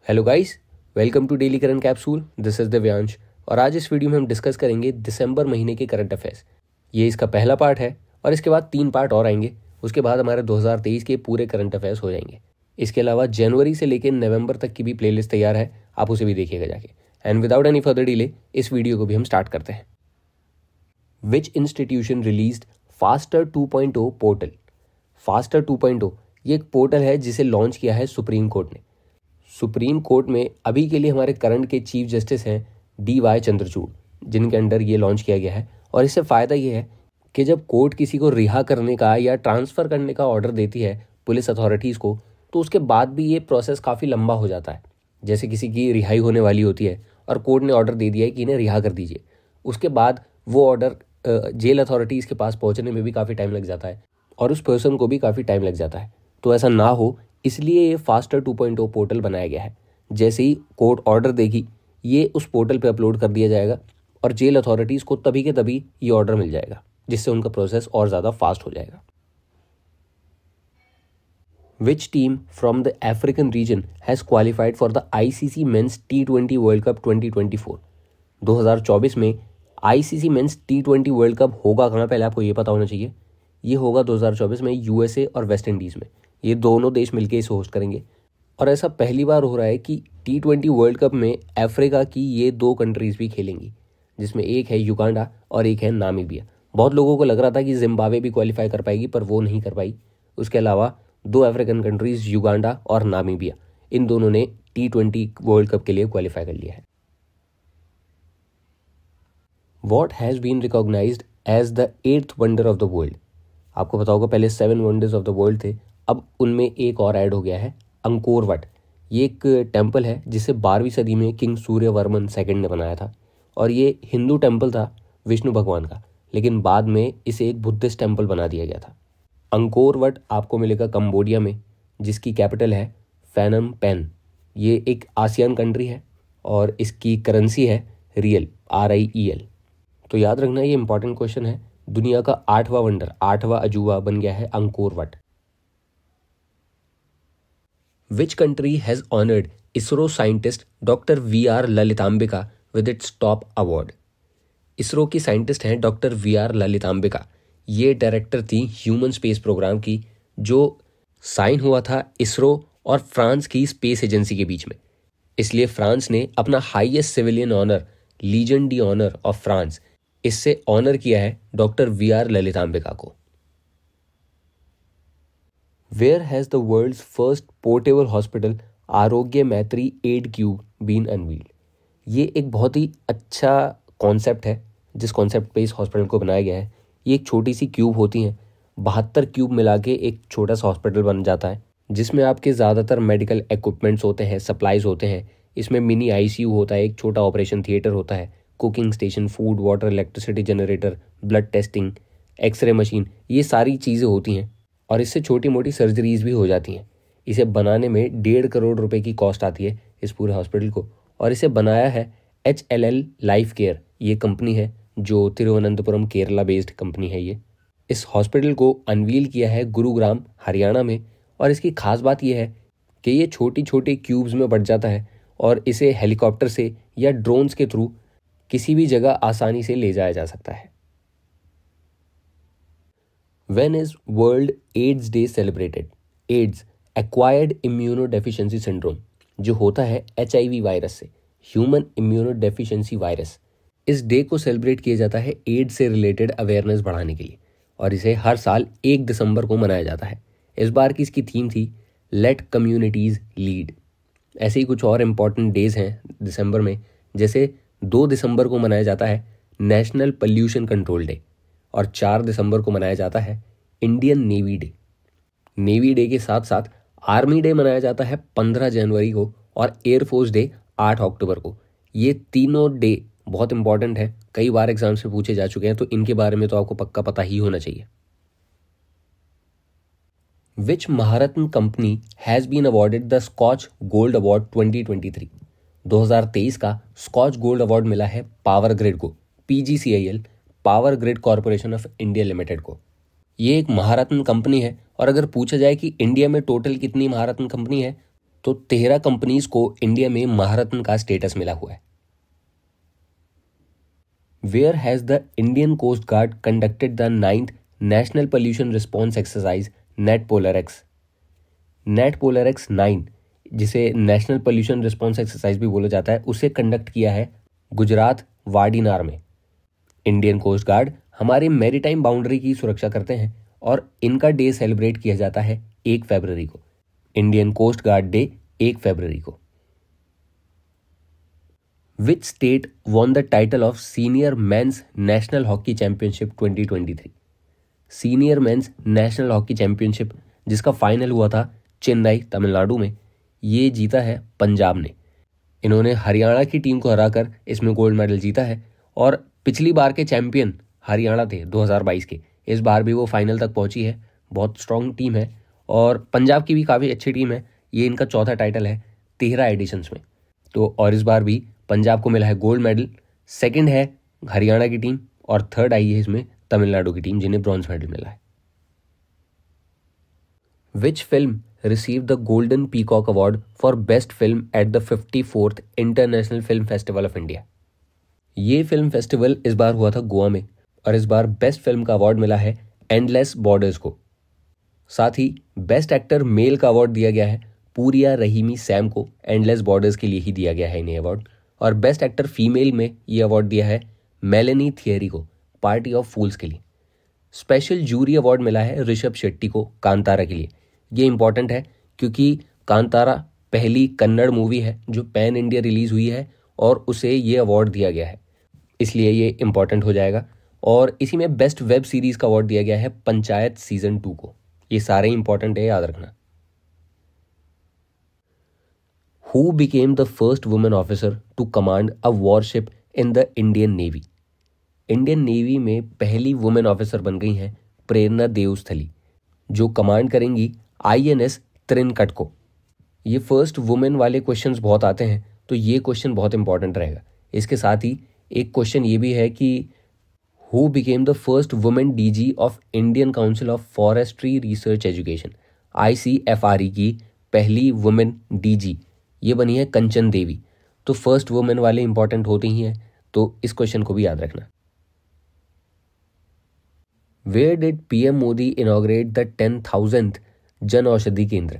Hello guys, welcome to daily current capsule. This is Divyansh और आज इस वीडियो में हम डिस्कस करेंगे दिसंबर महीने के करंट अफेयर्स। ये इसका पहला पार्ट है और इसके बाद 3 पार्ट और आएंगे। उसके बाद हमारे 2023 के पूरे करंट अफेयर्स हो जाएंगे। इसके अलावा जनवरी से लेकर नवंबर तक की भी प्लेलिस्ट तैयार है, आप उसे भी देखिएगा जाके। And without any further delay इस वीडियो को भी हम स्टार्ट करते हैं। विच institution released faster 2.0 portal. Faster 2.0 ये एक पोर्टल है जिसे लॉन्च किया है सुप्रीम कोर्ट ने। सुप्रीम कोर्ट में अभी के लिए हमारे करंट के चीफ जस्टिस हैं DY चंद्रचूड़, जिनके अंडर ये लॉन्च किया गया है। और इससे फ़ायदा ये है कि जब कोर्ट किसी को रिहा करने का या ट्रांसफ़र करने का ऑर्डर देती है पुलिस अथॉरिटीज़ को, तो उसके बाद भी ये प्रोसेस काफ़ी लंबा हो जाता है। जैसे किसी की रिहाई होने वाली होती है और कोर्ट ने ऑर्डर दे दिया है कि इन्हें रिहा कर दीजिए, उसके बाद वो ऑर्डर जेल अथॉरिटीज़ के पास पहुँचने में भी काफ़ी टाइम लग जाता है और उस पर्सन को भी काफ़ी टाइम लग जाता है। तो ऐसा ना हो इसलिए ये फास्टर 2.0 पोर्टल बनाया गया है। जैसे ही कोर्ट ऑर्डर देगी ये उस पोर्टल पे अपलोड कर दिया जाएगा और जेल अथॉरिटीज़ को तभी के तभी ये ऑर्डर मिल जाएगा, जिससे उनका प्रोसेस और ज़्यादा फास्ट हो जाएगा। Which team from the African region has qualified for the ICC men's T20 world cup 2024। 2024 में ICC men's T20 world cup होगा कहाँ, पहले आपको ये पता होना चाहिए। ये होगा 2024 में USA और वेस्ट इंडीज़ में। ये दोनों देश मिलकर इसे होस्ट करेंगे और ऐसा पहली बार हो रहा है कि T20 वर्ल्ड कप में अफ्रीका की ये 2 कंट्रीज़ भी खेलेंगी, जिसमें एक है युगांडा और एक है नामीबिया। बहुत लोगों को लग रहा था कि जिम्बाब्वे भी क्वालिफाई कर पाएगी, पर वो नहीं कर पाई। उसके अलावा 2 अफ्रीकन कंट्रीज़ युगांडा और नामीबिया, इन दोनों ने T20 वर्ल्ड कप के लिए क्वालिफाई कर लिया है। What has been recognised as the 8th wonder of the world. आपको पता होगा पहले 7 वंडर्स ऑफ द वर्ल्ड थे, अब उनमें एक और ऐड हो गया है, अंकोर वट। ये एक टेम्पल है जिसे 12वीं सदी में किंग सूर्यवर्मन सेकंड ने बनाया था और ये हिंदू टेम्पल था विष्णु भगवान का, लेकिन बाद में इसे एक बुद्धिस्ट टेम्पल बना दिया गया था। अंकोर वट आपको मिलेगा कंबोडिया में, जिसकी कैपिटल है फेनम पेन। ये एक आसियान कंट्री है और इसकी करेंसी है रियल, RIEL। तो याद रखना, ये इंपॉर्टेंट क्वेश्चन है। दुनिया का 8वां वंडर, 8वां अजूबा बन गया है Angkor Wat. Which country has honored ISRO scientist Dr. VR Lalithambika with its top award? ISRO की साइंटिस्ट हैं डॉक्टर VR ललितांबिका। ये डायरेक्टर थी ह्यूमन स्पेस प्रोग्राम की, जो साइन हुआ था इसरो और फ्रांस की स्पेस एजेंसी के बीच में। इसलिए फ्रांस ने अपना highest civilian honour Legion d honour of France, इससे ऑनर किया है डॉक्टर VR ललितांबिका को। Where has the world's first portable hospital आरोग्य मैत्री एड क्यूब बीन अनवील्ड। ये एक बहुत ही अच्छा कॉन्सेप्ट है जिस कॉन्सेप्ट पे इस हॉस्पिटल को बनाया गया है। ये एक छोटी सी क्यूब होती हैं, 72 क्यूब मिला के एक छोटा सा हॉस्पिटल बन जाता है, जिसमें आपके ज़्यादातर मेडिकल इक्विपमेंट्स होते हैं, सप्लाइज होते हैं। इसमें मिनी ICU होता है, एक छोटा ऑपरेशन थिएटर होता है, cooking station, food, water, electricity generator, blood testing, x ray machine, ये सारी चीज़ें होती हैं और इससे छोटी मोटी सर्जरीज भी हो जाती हैं। इसे बनाने में 1.5 करोड़ रुपए की कॉस्ट आती है इस पूरे हॉस्पिटल को, और इसे बनाया है HLL लाइफ केयर। ये कंपनी है जो तिरुवनंतपुरम केरला बेस्ड कंपनी है। ये इस हॉस्पिटल को अनवील किया है गुरुग्राम हरियाणा में, और इसकी खास बात यह है कि ये छोटी छोटी क्यूब्स में बढ़ जाता है और इसे हेलीकॉप्टर से या ड्रोन्स के थ्रू किसी भी जगह आसानी से ले जाया जा सकता है। When is World AIDS Day celebrated? AIDS Acquired Immunodeficiency Syndrome, जो होता है HIV वायरस से, ह्यूमन इम्यूनोडेफिशिएंसी वायरस। इस डे को सेलिब्रेट किया जाता है एड्स से रिलेटेड अवेयरनेस बढ़ाने के लिए, और इसे हर साल 1 दिसंबर को मनाया जाता है। इस बार की इसकी थीम थी लेट कम्युनिटीज़ लीड। ऐसे ही कुछ और इम्पॉर्टेंट डेज हैं दिसंबर में, जैसे 2 दिसंबर को मनाया जाता है नेशनल पोल्यूशन कंट्रोल डे और 4 दिसंबर को मनाया जाता है Indian navy day. Navy day के साथ साथ आर्मी डे मनाया जाता है 15 जनवरी को और एयरफोर्स डे 8 अक्टूबर को। ये तीनों डे बहुत इंपॉर्टेंट है, कई बार एग्जाम्स में पूछे जा चुके हैं, तो इनके बारे में तो आपको पक्का पता ही होना चाहिए। Which Maharatna company has been awarded the Scotch gold award 2023। 2023 का स्कॉच गोल्ड अवार्ड मिला है पावर ग्रिड को, PGCIL power grid corporation of India limited को। ये एक महारत्न कंपनी है, और अगर पूछा जाए कि इंडिया में टोटल कितनी महारत्न कंपनी है, तो 13 कंपनीज को इंडिया में महारत्न का स्टेटस मिला हुआ है। Where has the Indian Coast Guard conducted the 9th national pollution response exercise Nat Polar X. Nat Polar X 9, जिसे नेशनल पोल्यूशन रिस्पॉन्स एक्सरसाइज भी बोला जाता है, उसे कंडक्ट किया है गुजरात वाडीनार में। इंडियन कोस्ट गार्ड हमारे मैरीटाइम बाउंड्री की सुरक्षा करते हैं और इनका डे सेलिब्रेट किया जाता है 1 फरवरी को। इंडियन कोस्ट गार्ड डे 1 फरवरी को। Which state won the title of senior mains national hockey championship 2023? Senior mains national hockey championship जिसका फाइनल हुआ था चेन्नई तमिलनाडु में, ये जीता है पंजाब ने। इन्होंने हरियाणा की टीम को हराकर इसमें गोल्ड मेडल जीता है और पिछली बार के चैंपियन हरियाणा थे 2022 के, इस बार भी वो फाइनल तक पहुंची है। बहुत स्ट्रॉन्ग टीम है और पंजाब की भी काफ़ी अच्छी टीम है। ये इनका चौथा टाइटल है 13 एडिशंस में। तो और इस बार भी पंजाब को मिला है गोल्ड मेडल। सेकंड है हरियाणा की टीम और थर्ड आई है इसमें तमिलनाडु की टीम, जिन्हें ब्रॉन्ज मेडल मिला है। Which film received the Golden Peacock Award for Best Film at the 54th International Film Festival of India? ये फिल्म फेस्टिवल इस बार हुआ था गोवा में और इस बार बेस्ट फिल्म का अवार्ड मिला है एंडलेस बॉर्डर्स को। साथ ही बेस्ट एक्टर मेल का अवार्ड दिया गया है पूरिया रहीमी सैम को। एंडलेस बॉर्डर्स के लिए ही दिया गया है इन्हें अवार्ड। और बेस्ट एक्टर फीमेल में ये अवार्ड दिया है मेलेनी थियरी को पार्टी ऑफ फूल्स के लिए। स्पेशल जूरी अवार्ड मिला है ऋषभ शेट्टी को कांतारा के लिए। ये इंपॉर्टेंट है क्योंकि कांतारा पहली कन्नड़ मूवी है जो पैन इंडिया रिलीज हुई है और उसे ये अवार्ड दिया गया है, इसलिए ये इंपॉर्टेंट हो जाएगा। और इसी में बेस्ट वेब सीरीज का अवार्ड दिया गया है पंचायत सीजन 2 को। ये सारे इंपॉर्टेंट है, याद रखना। Who became the first women officer to command a warship in the Indian Navy? Indian Navy में पहली वुमेन ऑफिसर बन गई हैं प्रेरणा देवस्थली, जो कमांड करेंगी INS त्रिनकट को। ये फर्स्ट वुमेन वाले क्वेश्चंस बहुत आते हैं, तो ये क्वेश्चन बहुत इंपॉर्टेंट रहेगा। इसके साथ ही एक क्वेश्चन ये भी है कि who became the first women DG of Indian council of forestry research education? ICFRE की पहली वुमेन DG ये बनी है कंचन देवी। तो फर्स्ट वुमेन वाले इंपॉर्टेंट होते ही हैं, तो इस क्वेश्चन को भी याद रखना। Where did PM Modi inaugurate the 10,000th Jan Aushadhi केंद्र?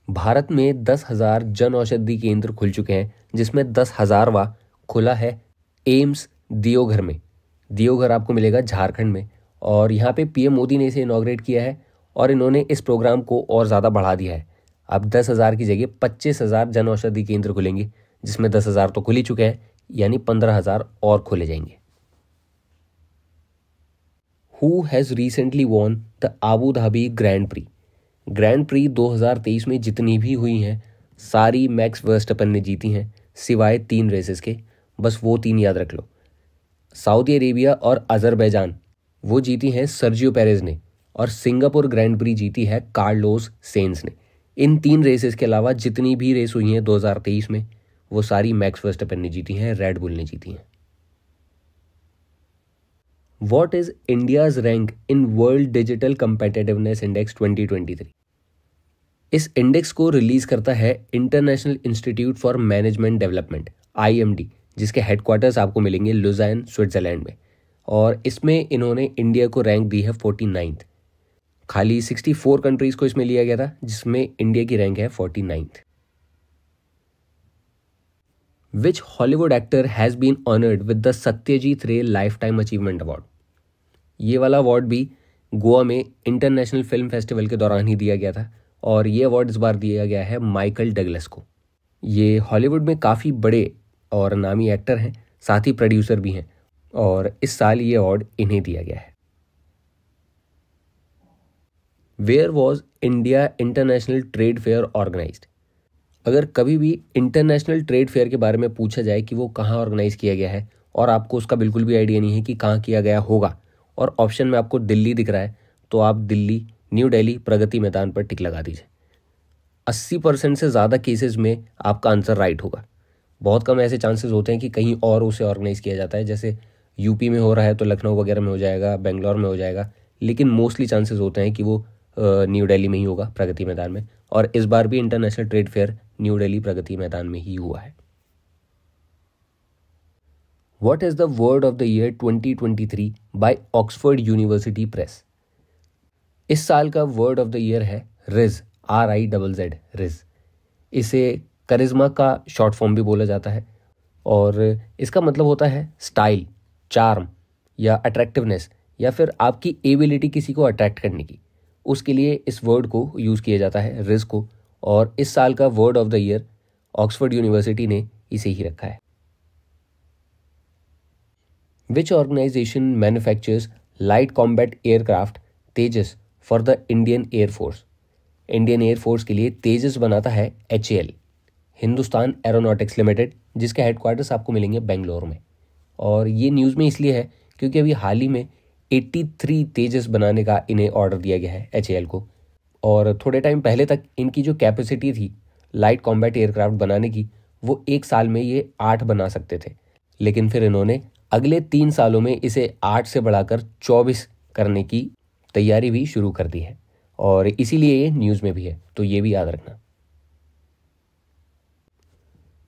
भारत में 10,000 जन औषधि केंद्र खुल चुके हैं, जिसमें 10,000वां खुला है एम्स दियोघर में। दियोघर आपको मिलेगा झारखंड में और यहाँ पे PM मोदी ने इसे इनॉग्रेट किया है और इन्होंने इस प्रोग्राम को और ज़्यादा बढ़ा दिया है। अब 10,000 की जगह 25,000 जन औषधि केंद्र खुलेंगे, जिसमें 10,000 तो खुल ही चुके हैं, यानी 15,000 और खोले जाएंगे। Who has recently won the Abu Dhabi Grand Prix? Grand pre 2023 में जितनी भी हुई हैं सारी मैक्स वर्स्टपन ने जीती हैं, सिवाय 3 रेसेस के। बस वो 3 याद रख लो। सऊदी अरेबिया और अजरबैजान वो जीती हैं सर्जियो पेरेज ने, और सिंगापुर ग्रैंड प्री जीती है कार्लोस सेंस ने। इन 3 रेसेस के अलावा जितनी भी रेस हुई हैं 2023 में वो सारी मैक्स वर्स्टपन ने जीती हैं, रेड बुल ने जीती हैं। What is India's rank in World Digital Competitiveness Index 2023? इस इंडेक्स को रिलीज करता है international institute for management development IMD, जिसके हेडक्वार्टर्स आपको मिलेंगे लुज़ान स्विट्जरलैंड में। और इसमें इन्होंने इंडिया को रैंक दी है 49th। खाली 64 कंट्रीज को इसमें लिया गया था, जिसमें इंडिया की रैंक है 49th। Which Hollywood actor has been honored with the Satyajit रे लाइफ टाइम अचीवमेंट अवार्ड? ये वाला अवार्ड भी गोवा में इंटरनेशनल फिल्म फेस्टिवल के दौरान ही दिया गया था और ये अवार्ड इस बार दिया गया है माइकल डगलस को। ये हॉलीवुड में काफ़ी बड़े और नामी एक्टर हैं, साथ ही प्रोड्यूसर भी हैं, और इस साल ये अवार्ड इन्हें दिया गया है। Where was India International trade Fair organised? अगर कभी भी इंटरनेशनल ट्रेड फेयर के बारे में पूछा जाए कि वो कहाँ ऑर्गेनाइज किया गया है और आपको उसका बिल्कुल भी आइडिया नहीं है कि कहाँ किया गया होगा, और ऑप्शन में आपको दिल्ली दिख रहा है, तो आप दिल्ली, न्यू दिल्ली, प्रगति मैदान पर टिक लगा दीजिए। 80% से ज़्यादा केसेस में आपका आंसर राइट होगा। बहुत कम ऐसे चांसेस होते हैं कि कहीं और उसे ऑर्गेनाइज किया जाता है, जैसे यूपी में हो रहा है तो लखनऊ वगैरह में हो जाएगा, बेंगलोर में हो जाएगा, लेकिन मोस्टली चांसेस होते हैं कि वो न्यू दिल्ली में ही होगा, प्रगति मैदान में। और इस बार भी international trade fair new Delhi Pragati Maidan में ही हुआ है। What is the word of the year 2023 by Oxford University Press? इस साल का वर्ड ऑफ द ईयर है रिज, RIZZ, रिज। इसे करिश्मा का शॉर्ट फॉर्म भी बोला जाता है और इसका मतलब होता है स्टाइल, चार्म या अट्रैक्टिवनेस, या फिर आपकी एबिलिटी किसी को अट्रैक्ट करने की, उसके लिए इस वर्ड को यूज़ किया जाता है, रिज को। और इस साल का word of the year Oxford university ने इसे ही रखा है। Which organization manufactures light combat aircraft Tejas for the Indian Air Force? Indian air force के लिए तेजस बनाता है HAL, हिंदुस्तान एरोनॉटिक्स लिमिटेड, जिसके हेडक्वार्टर्स आपको मिलेंगे बेंगलोर में। और ये न्यूज़ में इसलिए है क्योंकि अभी हाल ही में 83 तेजस बनाने का इन्हें ऑर्डर दिया गया है HAL को। और थोड़े टाइम पहले तक इनकी जो कैपेसिटी थी लाइट कॉम्बैट एयरक्राफ्ट बनाने की, वो एक साल में ये 8 बना सकते थे, लेकिन फिर इन्होंने अगले 3 सालों में इसे 8 से बढ़ाकर 24 करने की तैयारी भी शुरू कर दी है, और इसीलिए ये न्यूज़ में भी है, तो ये भी याद रखना।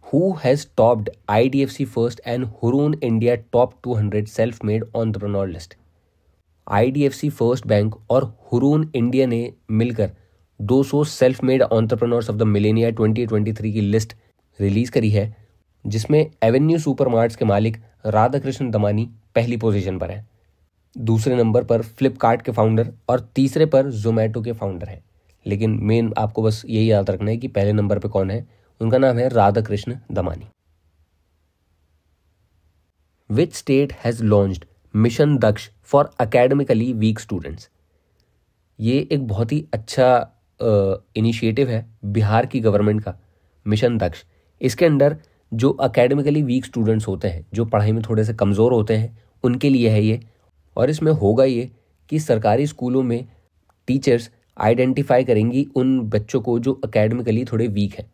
Who has topped IDFC First and Hurun India Top 200 Self-Made Entrepreneur List? IDFC first bank और हुरून इंडिया ने मिलकर 200 self made entrepreneurs of the millennia 2023 की लिस्ट रिलीज करी है, जिसमें एवेन्यू सुपरमार्ट्स के मालिक राधाकृष्ण दमानी पहली पोजीशन पर है, दूसरे नंबर पर फ्लिपकार्ट के फाउंडर और तीसरे पर जोमेटो के फाउंडर हैं। लेकिन मेन आपको बस यही याद रखना है कि पहले नंबर पे कौन है, उनका नाम है Radhakishan Damani. Which state has launched mission Daksh for academically weak students? ये एक बहुत ही अच्छा इनिशिएटिव है बिहार की गवर्नमेंट का, मिशन दक्ष। इसके अंडर जो एकेडमिकली वीक स्टूडेंट्स होते हैं, जो पढ़ाई में थोड़े से कमज़ोर होते हैं, उनके लिए है ये। और इसमें होगा ये कि सरकारी स्कूलों में टीचर्स आइडेंटिफाई करेंगी उन बच्चों को जो एकेडमिकली थोड़े वीक हैं,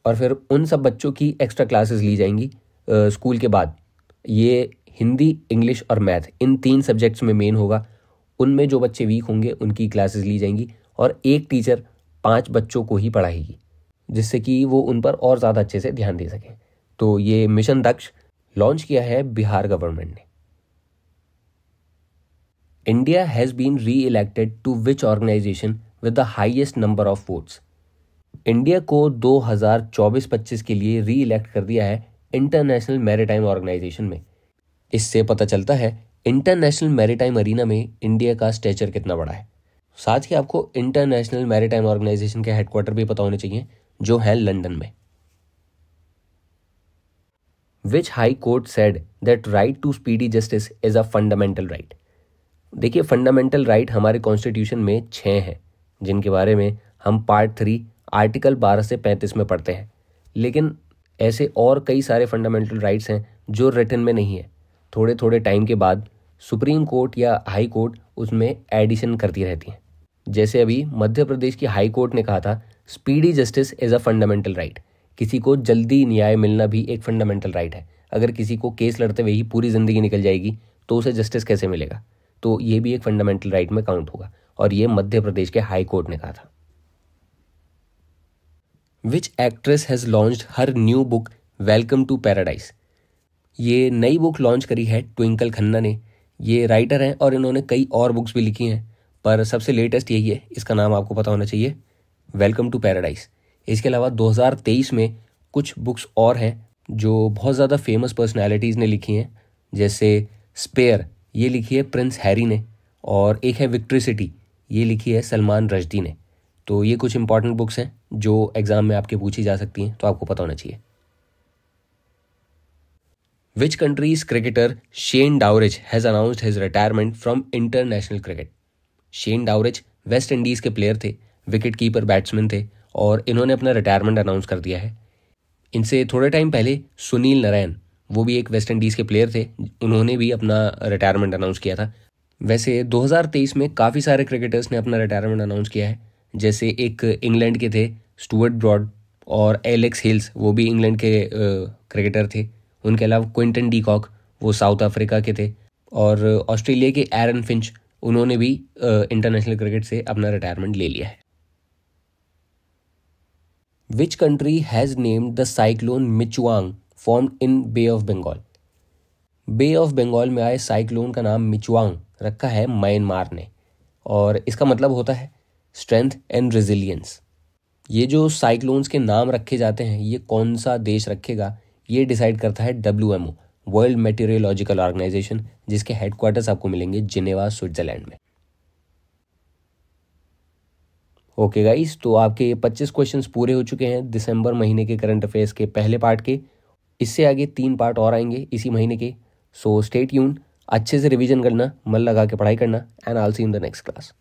और फिर उन सब बच्चों की एक्स्ट्रा क्लासेस ली जाएंगी स्कूल के बाद। ये हिंदी, इंग्लिश और मैथ, इन 3 सब्जेक्ट्स में मेन होगा। उनमें जो बच्चे वीक होंगे उनकी क्लासेस ली जाएंगी और एक टीचर 5 बच्चों को ही पढ़ाएगी, जिससे कि वो उन पर और ज़्यादा अच्छे से ध्यान दे सकें। तो ये मिशन दक्ष लॉन्च किया है बिहार गवर्नमेंट ने। India has been re elected to which organisation with the highest number of votes? India को 2024-25 के लिए री इलेक्ट कर दिया है इंटरनेशनल मैरीटाइम ऑर्गेनाइजेशन में। इससे पता चलता है इंटरनेशनल मैरीटाइम अरीना में इंडिया का स्टेचर कितना बड़ा है। साथ ही आपको इंटरनेशनल मैरीटाइम ऑर्गेनाइजेशन के हेडक्वार्टर भी पता होने चाहिए, जो है लंदन में। Which high court said that right to speedy justice is a fundamental right? देखिए, फंडामेंटल राइट हमारे कॉन्स्टिट्यूशन में 6 हैं, जिनके बारे में हम पार्ट 3 आर्टिकल 12 से 35 में पढ़ते हैं। लेकिन ऐसे और कई सारे फंडामेंटल राइट्स हैं जो रिटन में नहीं है। थोड़े थोड़े टाइम के बाद सुप्रीम कोर्ट या हाई कोर्ट उसमें एडिशन करती रहती हैं। जैसे अभी मध्य प्रदेश की हाई कोर्ट ने कहा था speedy justice is a fundamental right. किसी को जल्दी न्याय मिलना भी एक फंडामेंटल राइट है। अगर किसी को केस लड़ते हुए ही पूरी ज़िंदगी निकल जाएगी तो उसे जस्टिस कैसे मिलेगा? तो ये भी एक फंडामेंटल राइट में काउंट होगा, और ये मध्य प्रदेश के हाई कोर्ट ने कहा था। Which actress has launched her new book welcome to paradise? ये नई बुक लॉन्च करी है ट्विंकल खन्ना ने। ये राइटर हैं और इन्होंने कई और बुक्स भी लिखी हैं, पर सबसे लेटेस्ट यही है, इसका नाम आपको पता होना चाहिए, वेलकम टू पैराडाइज। इसके अलावा 2023 में कुछ बुक्स और हैं जो बहुत ज़्यादा फेमस पर्सनैलिटीज़ ने लिखी हैं, जैसे स्पेयर, ये लिखी है प्रिंस हैरी ने, और एक है विक्ट्री सिटी, ये लिखी है सलमान रश्दी ने। तो ये कुछ इंपॉर्टेंट बुक्स हैं जो एग्ज़ाम में आपके पूछी जा सकती हैं, तो आपको पता होना चाहिए। Which country's cricketer Shane Dowrich has announced his retirement from international cricket? Shane Dowrich West Indies के प्लेयर थे, विकेट कीपर बैट्समैन थे, और इन्होंने अपना रिटायरमेंट अनाउंस कर दिया है। इनसे थोड़े टाइम पहले सुनील नारायण, वो भी एक वेस्ट इंडीज़ के प्लेयर थे, उन्होंने भी अपना रिटायरमेंट अनाउंस किया था। वैसे 2023 में काफ़ी सारे क्रिकेटर्स ने अपना रिटायरमेंट अनाउंस किया है, जैसे एक इंग्लैंड के थे स्टुअर्ट ब्रॉड, और एलेक्स हिल्स, वो भी इंग्लैंड के क्रिकेटर थे। उनके अलावा क्विंटन डी कॉक, वो साउथ अफ्रीका के थे, और ऑस्ट्रेलिया के एरन फिंच, उन्होंने भी इंटरनेशनल क्रिकेट से अपना रिटायरमेंट ले लिया है। Which country has named the cyclone Michaung formed in Bay of Bengal. Bay of Bengal में आए साइक्लोन का नाम मिचुआंग रखा है म्यांमार ने, और इसका मतलब होता है स्ट्रेंथ एंड रेजिलियंस। ये जो साइक्लोन्स के नाम रखे जाते हैं ये कौन सा देश रखेगा ये डिसाइड करता है WMO, वर्ल्ड मेटीरियोलॉजिकल ऑर्गेनाइजेशन, जिसके हेडक्वार्टर्स आपको मिलेंगे जिनेवा, स्विट्जरलैंड में। ओके गाइस, तो आपके ये 25 क्वेश्चंस पूरे हो चुके हैं दिसंबर महीने के करंट अफेयर्स के पहले पार्ट के। इससे आगे 3 पार्ट और आएंगे इसी महीने के। सो स्टे ट्यून्ड, अच्छे से रिवीजन करना, मन लगा के पढ़ाई करना, and I will see you in the next class.